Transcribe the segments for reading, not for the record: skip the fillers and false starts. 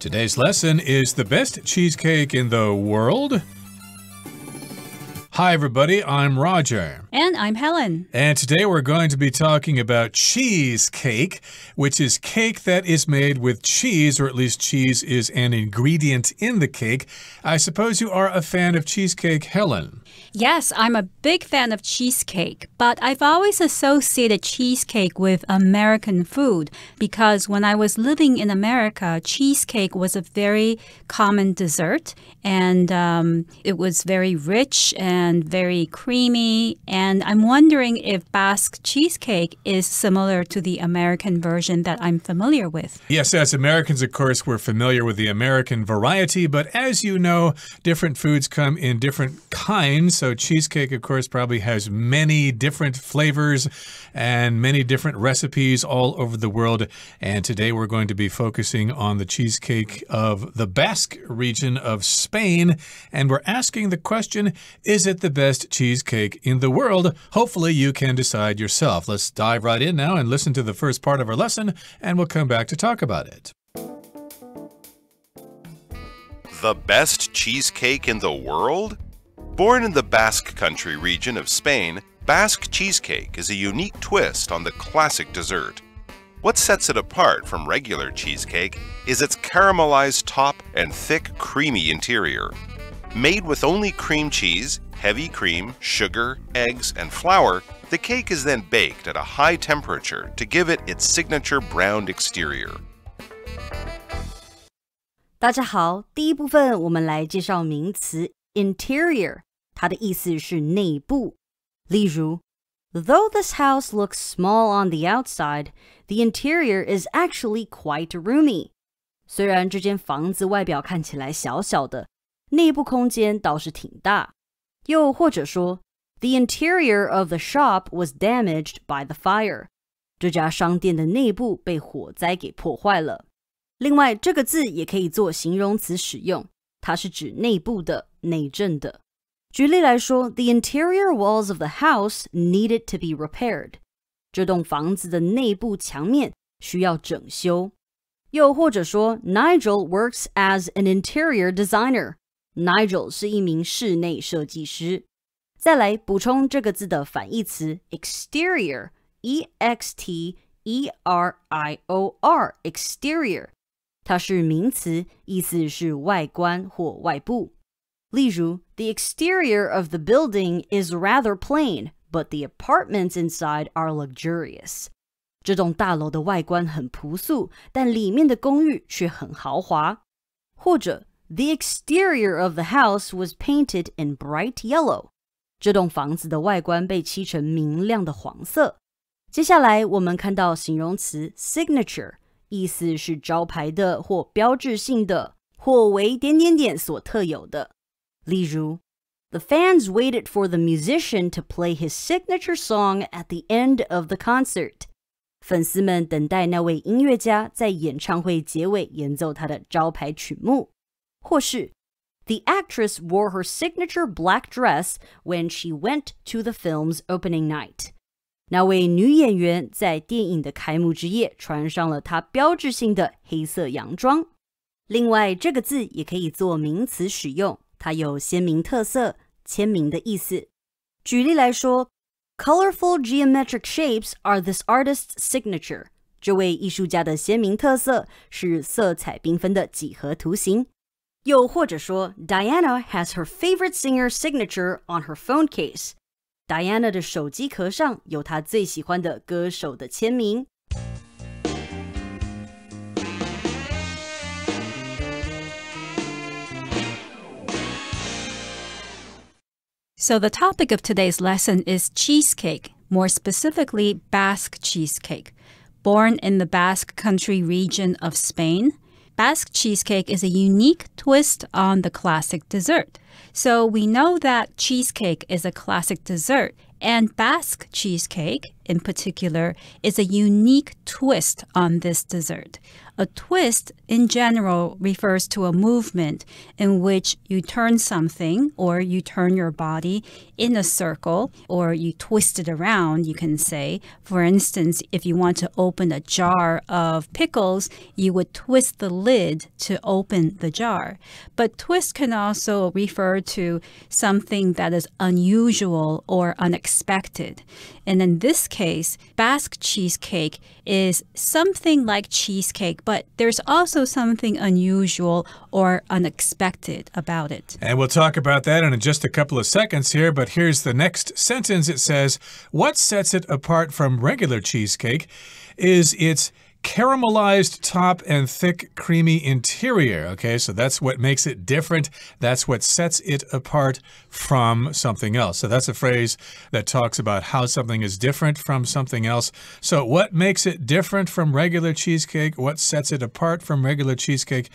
Today's lesson is the best cheesecake in the world. Hi, everybody. I'm Roger. And I'm Helen. And today we're going to be talking about cheesecake, which is cake that is made with cheese, or at least cheese is an ingredient in the cake. I suppose you are a fan of cheesecake, Helen. Yes, I'm a big fan of cheesecake, but I've always associated cheesecake with American food because when I was living in America, cheesecake was a very common dessert, and it was very rich and very creamy. And I'm wondering if Basque cheesecake is similar to the American version that I'm familiar with. Yes, as Americans, of course, we're familiar with the American variety, but as you know, different foods come in different kinds. So cheesecake, of course, probably has many different flavors and many different recipes all over the world. And today we're going to be focusing on the cheesecake of the Basque region of Spain. And we're asking the question, is it the best cheesecake in the world? Hopefully you can decide yourself. Let's dive right in now and listen to the first part of our lesson, and we'll come back to talk about it. The best cheesecake in the world? Born in the Basque Country region of Spain, Basque cheesecake is a unique twist on the classic dessert. What sets it apart from regular cheesecake is its caramelized top and thick, creamy interior. Made with only cream cheese, heavy cream, sugar, eggs, and flour, the cake is then baked at a high temperature to give it its signature browned exterior. 大家好，第一部分我们来介绍名词 interior， 它的意思是内部。例如 Though this house looks small on the outside, the interior is actually quite roomy. 虽然这间房子外表看起来小小的，内部空间倒是挺大。又或者说 The interior of the shop was damaged by the fire. 这家商店的内部被火灾给破坏了。另外，这个字也可以做形容词使用，它是指内部的、内政的。举例来说 The interior walls of the house needed to be repaired. 这栋房子的内部墙面需要整修。又或者说 Nigel works as an interior designer. Nigel 是一名室内设计师。再来补充这个字的反义词 exterior, E-X-T-E-R-I-O-R, exterior. 它是名词，意思是外观或外部。例如 The exterior of the building is rather plain, but the apartments inside are luxurious. 这栋大楼的外观很朴素，但里面的公寓却很豪华。或者The exterior of the house was painted in bright yellow. 这栋房子的外观被漆成明亮的黄色。接下来我们看到形容词 signature， 意思是招牌的或标志性的，或为点点点所特有的。例如 The fans waited for the musician to play his signature song at the end of the concert. 粉丝们等待那位音乐家在演唱会结尾演奏他的招牌曲目。或是 The actress wore her signature black dress when she went to the film's opening night. 那位女演员在电影的开幕之夜穿上了她标志性的黑色洋装。另外，这个字也可以做名词使用，它有鲜明特色、签名的意思。举例来说 Colorful geometric shapes are this artist's signature. 这位艺术家的鲜明特色是色彩缤纷的几何图形。又或者说 Diana has her favorite singer's signature on her phone case. Diana 的手机壳上有她最喜欢的歌手的签名。So the topic of today's lesson is cheesecake, more specifically Basque cheesecake. Born in the Basque Country region of Spain, Basque cheesecake is a unique twist on the classic dessert. So we know that cheesecake is a classic dessert, and Basque cheesecake in particular is a unique twist on this dessert. A twist, in general, refers to a movement in which you turn something or you turn your body in a circle or you twist it around, you can say. For instance, if you want to open a jar of pickles, you would twist the lid to open the jar. But twist can also refer to something that is unusual or unexpected. And in this case, Basque cheesecake is something like cheesecake, but there's also something unusual or unexpected about it. And we'll talk about that in just a couple of seconds here, but here's the next sentence. It says, what sets it apart from regular cheesecake is its caramelized top and thick, creamy interior. Okay, so that's what makes it different. That's what sets it apart from something else. So that's a phrase that talks about how something is different from something else. So what makes it different from regular cheesecake? What sets it apart from regular cheesecake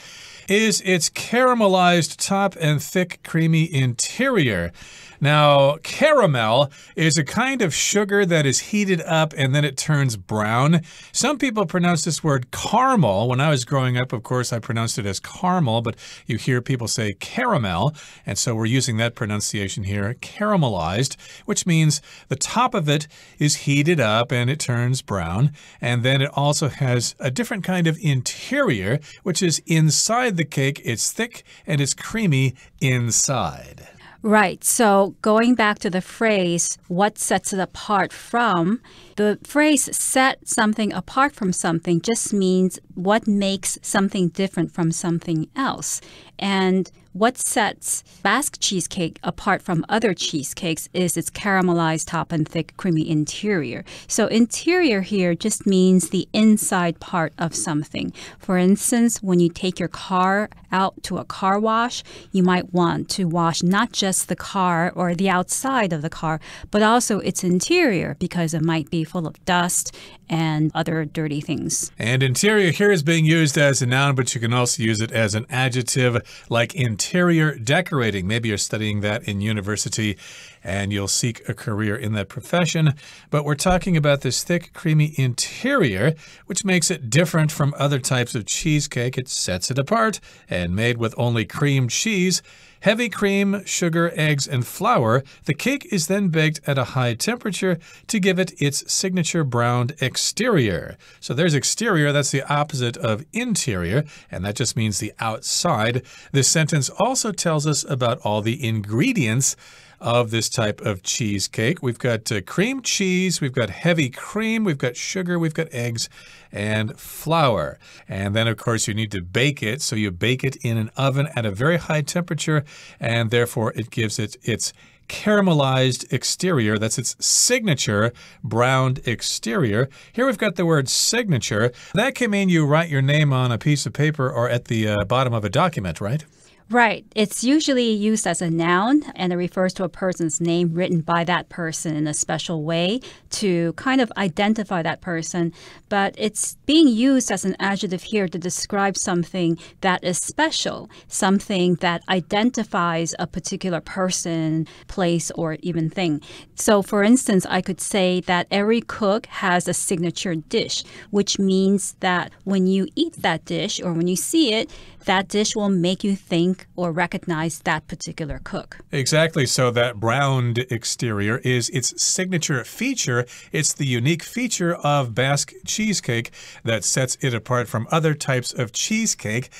is its caramelized top and thick, creamy interior. Now, caramel is a kind of sugar that is heated up and then it turns brown. Some people pronounce this word caramel. When I was growing up, of course, I pronounced it as caramel, but you hear people say caramel, and so we're using that pronunciation here, caramelized, which means the top of it is heated up and it turns brown, and then it also has a different kind of interior, which is inside the cake. It's thick and it's creamy inside. Right. So going back to the phrase, what sets it apart from, the phrase set something apart from something just means what makes something different from something else. And what sets Basque cheesecake apart from other cheesecakes is its caramelized top and thick, creamy interior. So interior here just means the inside part of something. For instance, when you take your car out to a car wash, you might want to wash not just the car or the outside of the car, but also its interior because it might be full of dust and other dirty things. And interior here is being used as a noun, but you can also use it as an adjective like interior decorating. Maybe you're studying that in university and you'll seek a career in that profession. But we're talking about this thick, creamy interior, which makes it different from other types of cheesecake. It sets it apart, and made with only cream cheese, heavy cream, sugar, eggs, and flour, the cake is then baked at a high temperature to give it its signature browned exterior. So there's exterior, that's the opposite of interior, and that just means the outside. This sentence also tells us about all the ingredients of this type of cheesecake. We've got cream cheese, we've got heavy cream, we've got sugar, we've got eggs and flour. And then, of course, you need to bake it. So you bake it in an oven at a very high temperature, and therefore it gives it its caramelized exterior. That's its signature browned exterior. Here we've got the word signature. That can mean you write your name on a piece of paper or at the bottom of a document, right? Right. It's usually used as a noun, and it refers to a person's name written by that person in a special way to kind of identify that person. But it's being used as an adjective here to describe something that is special, something that identifies a particular person, place, or even thing. So, for instance, I could say that every cook has a signature dish, which means that when you eat that dish or when you see it, that dish will make you think or recognize that particular cook. Exactly. So that browned exterior is its signature feature. It's the unique feature of Basque cheesecake that sets it apart from other types of cheesecake.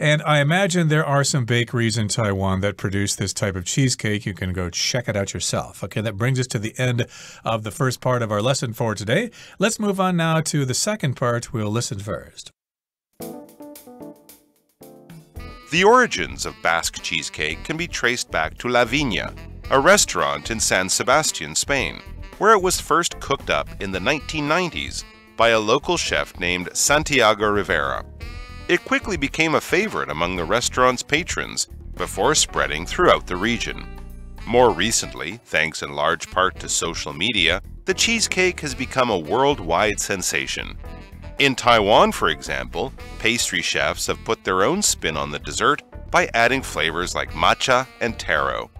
And I imagine there are some bakeries in Taiwan that produce this type of cheesecake. You can go check it out yourself. Okay, that brings us to the end of the first part of our lesson for today. Let's move on now to the second part. We'll listen first. The origins of Basque cheesecake can be traced back to La Viña, a restaurant in San Sebastian, Spain, where it was first cooked up in the 1990s by a local chef named Santiago Rivera. It quickly became a favorite among the restaurant's patrons before spreading throughout the region. More recently, thanks in large part to social media, the cheesecake has become a worldwide sensation. In Taiwan, for example, pastry chefs have put their own spin on the dessert by adding flavors like matcha and taro.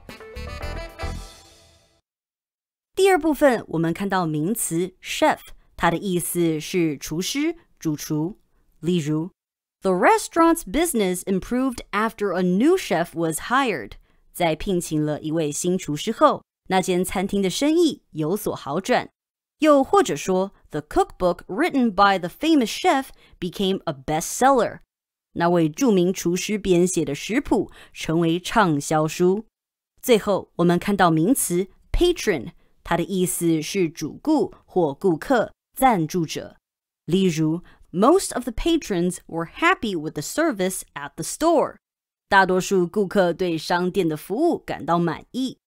第二部分我们看到名词 chef， 它的意思是厨师、主厨。例如 The restaurant's business improved after a new chef was hired. 在聘请了一位新厨师后，那间餐厅的生意有所好转。又或者说 The cookbook written by the famous chef became a bestseller. 那位著名厨师编写的食谱成为畅销书。最后我们看到名词 patron， 它的意思是主顾或顾客、赞助者。例如Most of the patrons were happy with the service at the store. 大多数顾客对商店的服务感到满意。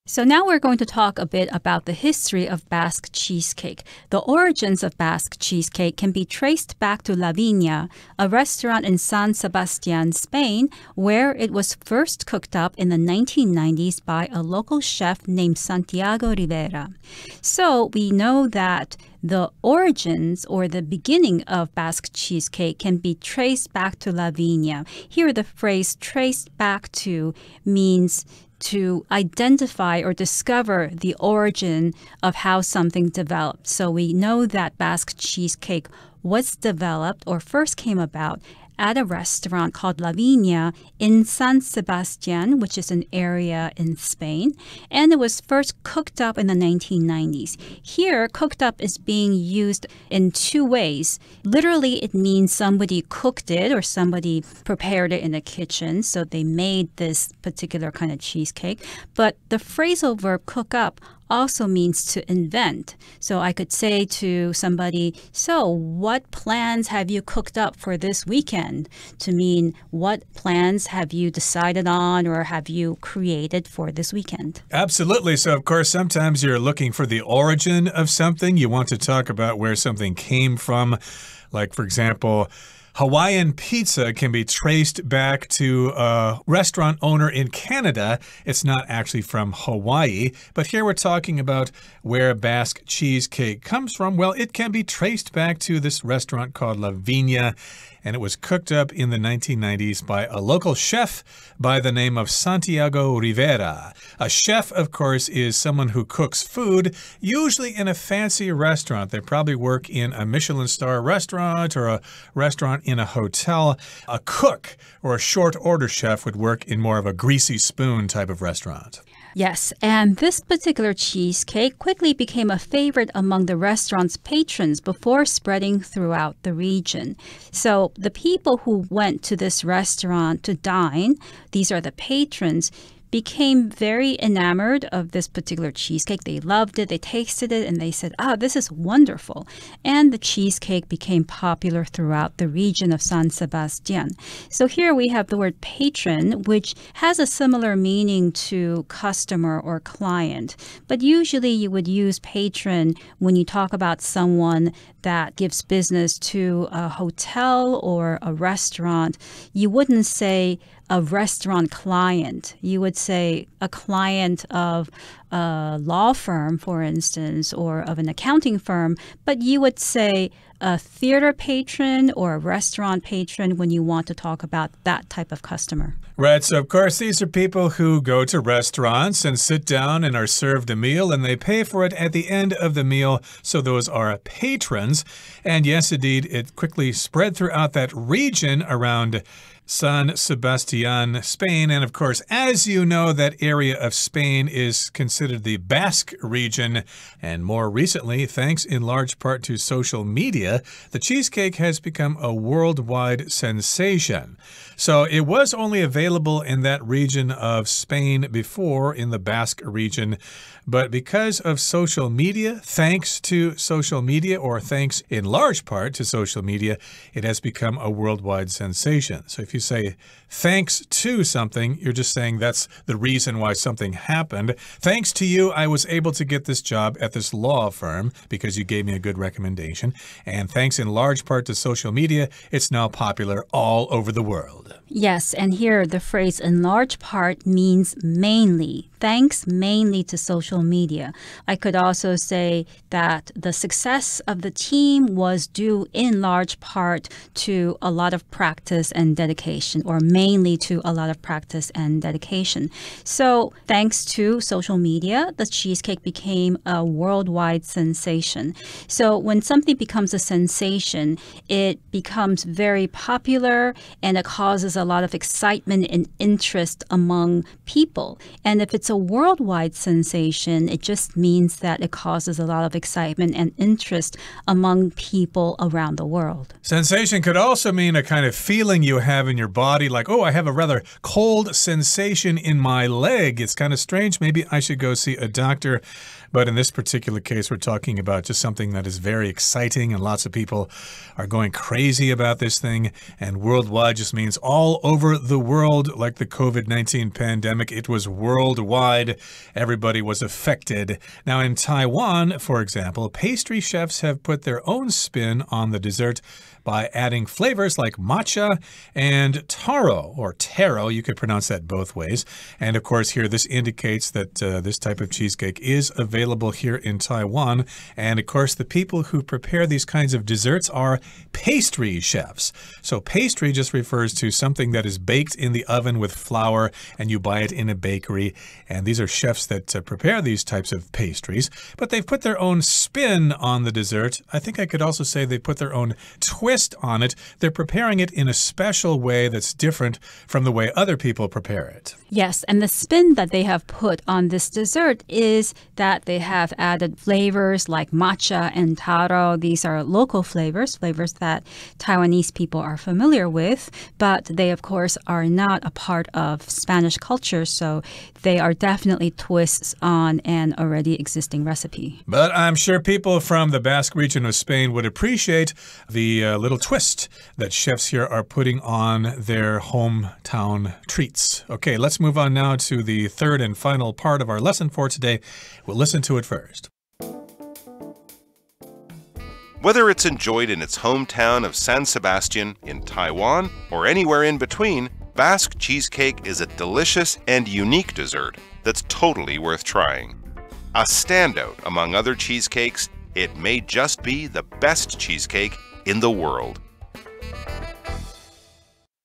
So now we're going to talk a bit about the history of Basque cheesecake. The origins of Basque cheesecake can be traced back to La Viña, a restaurant in San Sebastián, Spain, where it was first cooked up in the 1990s by a local chef named Santiago Rivera. So we know that the origins or the beginning of Basque cheesecake can be traced back to La Viña. Here the phrase traced back to means to identify or discover the origin of how something developed. So we know that Basque cheesecake was developed or first came about at a restaurant called La Viña in San Sebastián, which is an area in Spain, and it was first cooked up in the 1990s. Here, cooked up is being used in two ways. Literally, it means somebody cooked it or somebody prepared it in the kitchen, so they made this particular kind of cheesecake. But the phrasal verb cook up also means to invent. So I could say to somebody, so what plans have you cooked up for this weekend? To mean, what plans have you decided on or have you created for this weekend? Absolutely. So, of course, sometimes you're looking for the origin of something. You want to talk about where something came from. Like, for example, Hawaiian pizza can be traced back to a restaurant owner in Canada. It's not actually from Hawaii, but here we're talking about where Basque cheesecake comes from. Well, it can be traced back to this restaurant called La Viña, and it was cooked up in the 1990s by a local chef by the name of Santiago Rivera. A chef, of course, is someone who cooks food, usually in a fancy restaurant. They probably work in a Michelin star restaurant or a restaurant in a hotel. A cook or a short order chef would work in more of a greasy spoon type of restaurant. Yes, and this particular cheesecake quickly became a favorite among the restaurant's patrons before spreading throughout the region. So the people who went to this restaurant to dine, these are the patrons, became very enamored of this particular cheesecake. They loved it, they tasted it, and they said, this is wonderful. And the cheesecake became popular throughout the region of San Sebastián. So here we have the word patron, which has a similar meaning to customer or client. But usually you would use patron when you talk about someone that gives business to a hotel or a restaurant. You wouldn't say a restaurant client. You would say a client of a law firm, for instance, or of an accounting firm, but you would say a theater patron or a restaurant patron when you want to talk about that type of customer. Right, so of course these are people who go to restaurants and sit down and are served a meal and they pay for it at the end of the meal, so those are patrons. And yes, indeed, it quickly spread throughout that region around San Sebastián, Spain. And of course, as you know, that area of Spain is considered the Basque region. And more recently, thanks in large part to social media, the cheesecake has become a worldwide sensation. So it was only available in that region of Spain before, in the Basque region. But because of social media, thanks to social media, or thanks in large part to social media, it has become a worldwide sensation. So if you say thanks to something, you're just saying that's the reason why something happened. Thanks to you, I was able to get this job at this law firm because you gave me a good recommendation. And thanks in large part to social media, it's now popular all over the world. Yes, and here the phrase in large part means mainly. Thanks mainly to social media. I could also say that the success of the team was due in large part to a lot of practice and dedication, or mainly to a lot of practice and dedication. So thanks to social media, the cheesecake became a worldwide sensation. So when something becomes a sensation, it becomes very popular and it causes a lot of excitement and interest among people. And if it's a worldwide sensation, it just means that it causes a lot of excitement and interest among people around the world. Sensation could also mean a kind of feeling you have in your body, like, oh, I have a rather cold sensation in my leg. It's kind of strange. Maybe I should go see a doctor. But in this particular case, we're talking about just something that is very exciting, and lots of people are going crazy about this thing. And worldwide just means all over the world, like the COVID-19 pandemic. It was worldwide. Everybody was affected. Now, in Taiwan, for example, pastry chefs have put their own spin on the dessert by adding flavors like matcha and taro, or taro. You could pronounce that both ways. And of course, here this indicates that this type of cheesecake is available here in Taiwan. And of course, the people who prepare these kinds of desserts are pastry chefs. So pastry just refers to something that is baked in the oven with flour, and you buy it in a bakery. And these are chefs that prepare these types of pastries. But they've put their own spin on the dessert. I think I could also say they put their own twist on it. They're preparing it in a special way that's different from the way other people prepare it. Yes, and the spin that they have put on this dessert is that they have added flavors like matcha and taro. These are local flavors that Taiwanese people are familiar with, but they, of course, are not a part of Spanish culture, so they are definitely twists on an already existing recipe. But I'm sure people from the Basque region of Spain would appreciate the little twist that chefs here are putting on their hometown treats. Okay, let's move on now to the third and final part of our lesson for today. We'll listen to it first. Whether it's enjoyed in its hometown of San Sebastian, in Taiwan, or anywhere in between, Basque cheesecake is a delicious and unique dessert that's totally worth trying. A standout among other cheesecakes, it may just be the best cheesecake in the world.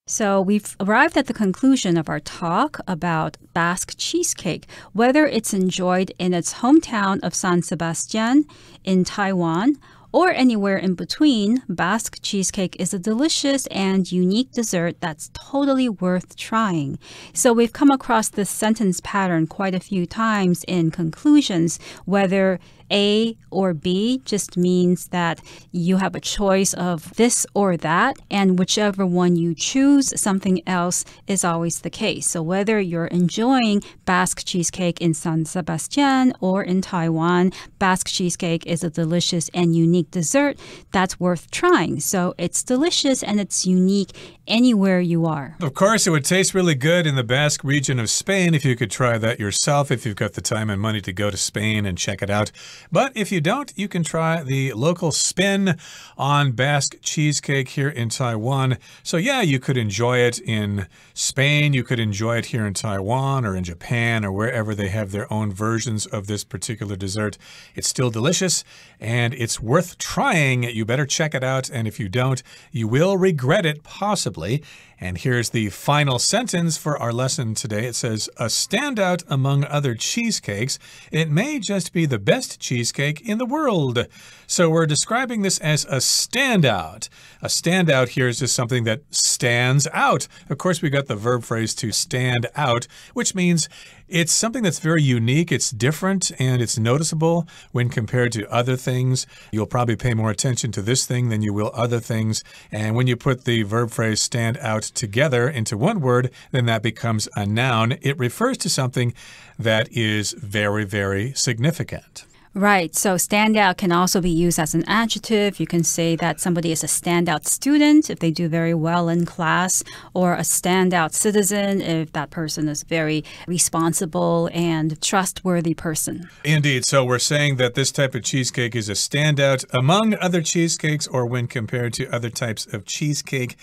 So we've arrived at the conclusion of our talk about Basque cheesecake. Whether it's enjoyed in its hometown of San Sebastian, in Taiwan, or anywhere in between, Basque cheesecake is a delicious and unique dessert that's totally worth trying. So we've come across this sentence pattern quite a few times in conclusions, whether A or B just means that you have a choice of this or that, and whichever one you choose, something else is always the case. So whether you're enjoying Basque cheesecake in San Sebastian or in Taiwan, Basque cheesecake is a delicious and unique dessert that's worth trying. So it's delicious and it's unique anywhere you are. Of course, it would taste really good in the Basque region of Spain if you could try that yourself, if you've got the time and money to go to Spain and check it out. But if you don't, you can try the local spin on Basque cheesecake here in Taiwan. So yeah, you could enjoy it in Spain, you could enjoy it here in Taiwan or in Japan or wherever they have their own versions of this particular dessert. It's still delicious and it's worth trying. You better check it out, and if you don't, you will regret it possibly. And here's the final sentence for our lesson today. It says, a standout among other cheesecakes, it may just be the best cheesecake in the world. So we're describing this as a standout. A standout here is just something that stands out. Of course, we got the verb phrase to stand out, which means it's something that's very unique, it's different, and it's noticeable when compared to other things. You'll probably pay more attention to this thing than you will other things. And when you put the verb phrase stand out together into one word, then that becomes a noun. It refers to something that is very, very significant. Right. So standout can also be used as an adjective. You can say that somebody is a standout student if they do very well in class, or a standout citizen if that person is very responsible and trustworthy person. Indeed. So we're saying that this type of cheesecake is a standout among other cheesecakes or when compared to other types of cheesecake.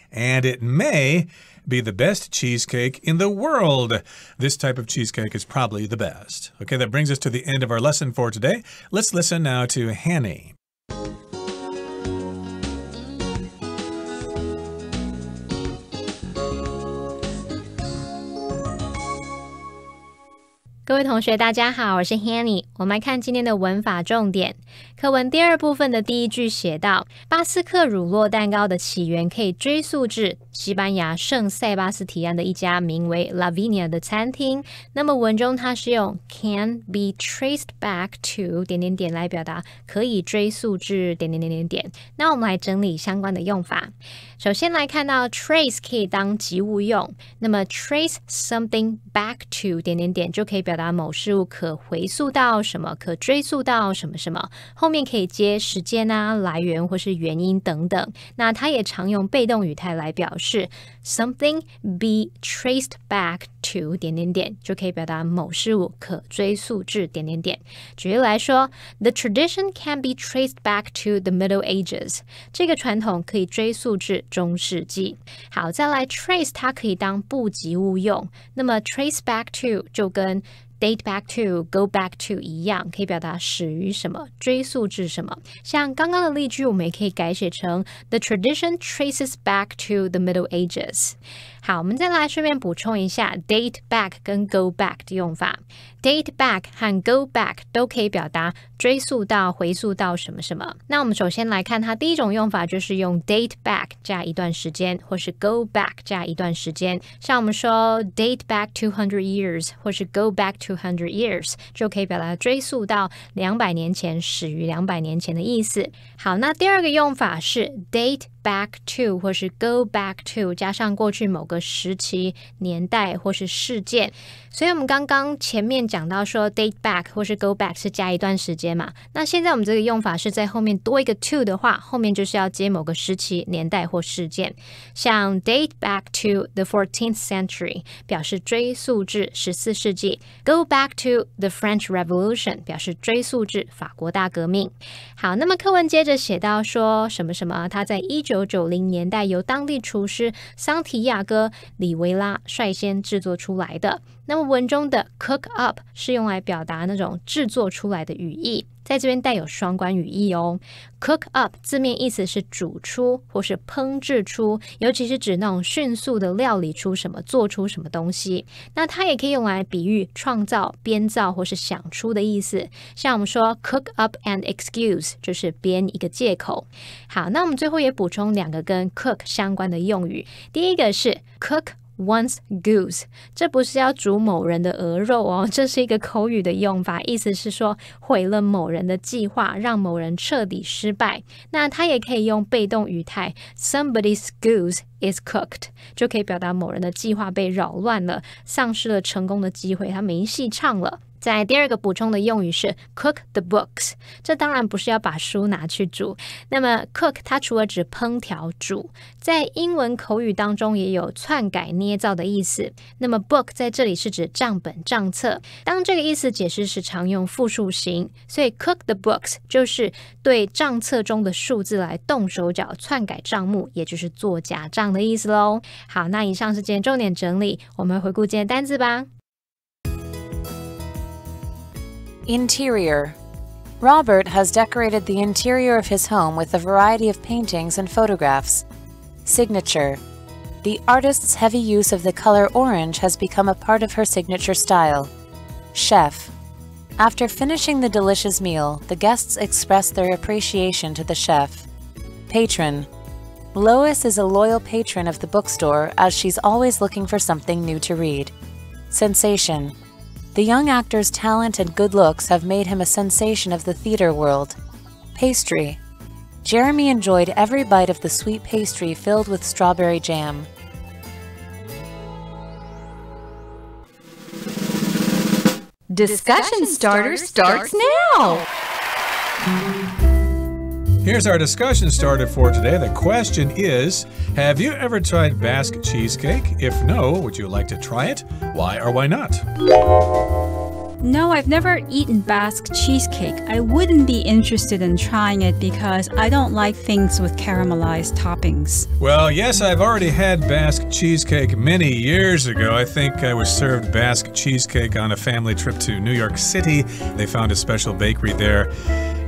And it may be the best cheesecake in the world. This type of cheesecake is probably the best. Okay, that brings us to the end of our lesson for today. Let's listen now to Hanny. 各位同学大家好，我是 Hanny。 我们来看今天的文法重点。课文第二部分的第一句写到，巴斯克乳酪蛋糕的起源可以追溯至西班牙圣塞巴斯提安的一家名为 Lavinia 的餐厅。那么文中它是用 can be traced back to 来表达可以追溯至那我们来整理相关的用法。首先来看到 trace 可以当及物用，那么 trace something back to 就可以表达某事物可回溯到什么，可追溯到什么什么，后面可以接时间啊、来源或是原因等等。那它也常用被动语态来表示 something be traced back to 就可以表达某事物可追溯至举例来说 The tradition can be traced back to the Middle Ages 这个传统可以追溯至中世纪。好，再来 trace 它可以当不及物用，那么 trace back to 就跟date back to, go back to 一样，可以表达始于什么，追溯至什么。像刚刚的例句，我们也可以改写成 The tradition traces back to the Middle Ages。好，我们再来顺便补充一下 date back 跟 go back 的用法。date back 和 go back 都可以表达追溯到、回溯到什么什么。那我们首先来看它第一种用法，就是用 date back 加一段时间，或是 go back 加一段时间。像我们说 date back 200 years 或是 go back 200 years 就可以表达追溯到200年前，始于200年前的意思。好，那第二个用法是 date back to 或是 go back to 加上过去某个时期、年代或是事件。所以我们刚刚前面讲到说 date back 或是 go back 是加一段时间嘛，那现在我们这个用法是在后面多一个 to 的话，后面就是要接某个时期、年代或事件。像 date back to the 14th century 表示追溯至14世纪， go back to the French Revolution 表示追溯至法国大革命。好，那么课文接着写到说什么什么，他在1990年代由当地厨师桑提亚哥·里维拉率先制作出来的。那么文中的 cook up 是用来表达那种制作出来的语义，在这边带有双关语义哦。cook up 字面意思是煮出或是烹制出，尤其是指那种迅速的料理出什么，做出什么东西。那它也可以用来比喻创造、编造或是想出的意思。像我们说 cook up an excuse 就是编一个借口。好，那我们最后也补充2个跟 cook 相关的用语。第一个是 cook one's goose， 这不是要煮某人的鹅肉哦，这是一个口语的用法，意思是说毁了某人的计划，让某人彻底失败。那它也可以用被动语态 somebody's goose is cooked 就可以表达某人的计划被扰乱了，丧失了成功的机会，他没戏唱了。在第二个补充的用语是 cook the books， 这当然不是要把书拿去煮。那么 cook 它除了指烹调煮，在英文口语当中也有篡改捏造的意思。那么 book 在这里是指账本账册，当这个意思解释时常用复数型，所以 cook the books 就是对账册中的数字来动手脚，篡改账目，也就是做假账的意思咯。好，那以上是今天重点整理，我们回顾今天单字吧。Interior. Robert has decorated the interior of his home with a variety of paintings and photographs. Signature. The artist's heavy use of the color orange has become a part of her signature style. Chef. After finishing the delicious meal, the guests express their appreciation to the chef. Patron. Lois is a loyal patron of the bookstore as she's always looking for something new to read. Sensation. The young actor's talent and good looks have made him a sensation of the theater world. Pastry. Jeremy enjoyed every bite of the sweet pastry filled with strawberry jam. Discussion Starter starts now! Here's our discussion starter for today. The question is, have you ever tried Basque cheesecake? If no, would you like to try it? Why or why not? No, I've never eaten Basque cheesecake. I wouldn't be interested in trying it because I don't like things with caramelized toppings. Well, yes, I've already had Basque cheesecake many years ago. I think I was served Basque cheesecake on a family trip to New York City. They found a special bakery there.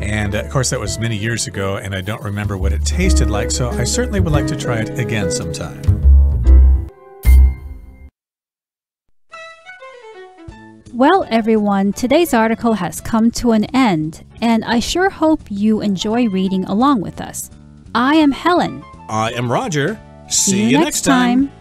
And of course, that was many years ago, and I don't remember what it tasted like, so I certainly would like to try it again sometime. Well, everyone, today's article has come to an end, and I sure hope you enjoy reading along with us. I am Helen. I am Roger. See you next time.